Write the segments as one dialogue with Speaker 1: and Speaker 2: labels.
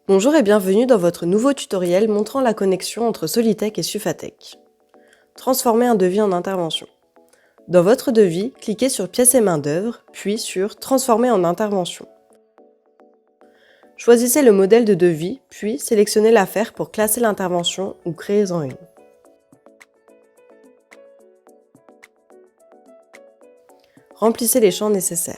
Speaker 1: Bonjour et bienvenue dans votre nouveau tutoriel montrant la connexion entre Solitech et Sufatech. Transformer un devis en intervention. Dans votre devis, cliquez sur Pièces et main-d'œuvre, puis sur Transformer en intervention. Choisissez le modèle de devis, puis sélectionnez l'affaire pour classer l'intervention ou créez-en une. Remplissez les champs nécessaires.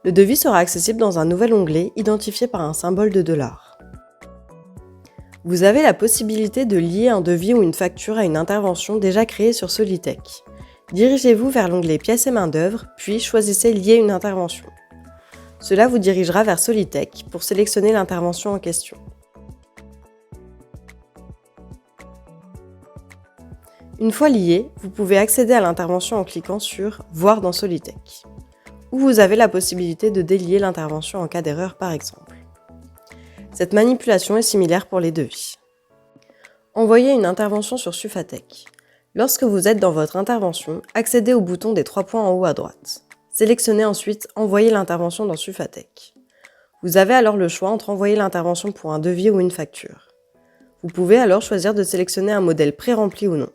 Speaker 1: Le devis sera accessible dans un nouvel onglet identifié par un symbole de $. Vous avez la possibilité de lier un devis ou une facture à une intervention déjà créée sur Solitech. Dirigez-vous vers l'onglet Pièces et main-d'œuvre, puis choisissez Lier une intervention. Cela vous dirigera vers Solitech pour sélectionner l'intervention en question. Une fois lié, vous pouvez accéder à l'intervention en cliquant sur Voir dans Solitech, où vous avez la possibilité de délier l'intervention en cas d'erreur par exemple. Cette manipulation est similaire pour les devis. Envoyez une intervention sur Sufatech. Lorsque vous êtes dans votre intervention, accédez au bouton des 3 points en haut à droite. Sélectionnez ensuite Envoyer l'intervention dans Sufatech. Vous avez alors le choix entre envoyer l'intervention pour un devis ou une facture. Vous pouvez alors choisir de sélectionner un modèle pré-rempli ou non.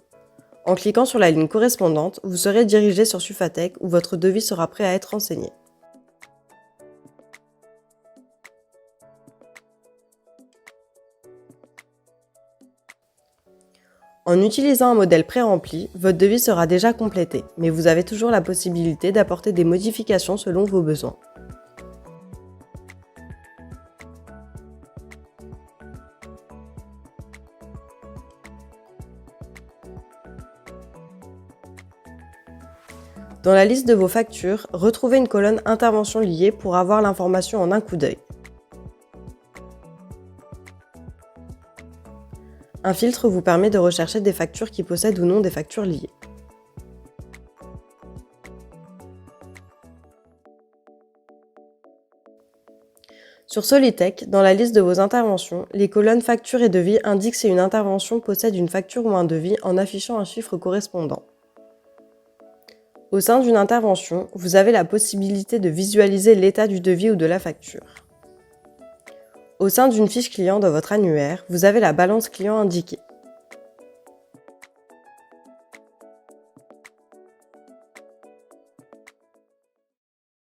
Speaker 1: En cliquant sur la ligne correspondante, vous serez dirigé sur Sufatech où votre devis sera prêt à être renseigné. En utilisant un modèle pré-rempli, votre devis sera déjà complété, mais vous avez toujours la possibilité d'apporter des modifications selon vos besoins. Dans la liste de vos factures, retrouvez une colonne Intervention liée pour avoir l'information en un coup d'œil. Un filtre vous permet de rechercher des factures qui possèdent ou non des factures liées. Sur Solitech, dans la liste de vos interventions, les colonnes Factures et devis indiquent si une intervention possède une facture ou un devis en affichant un chiffre correspondant. Au sein d'une intervention, vous avez la possibilité de visualiser l'état du devis ou de la facture. Au sein d'une fiche client dans votre annuaire, vous avez la balance client indiquée.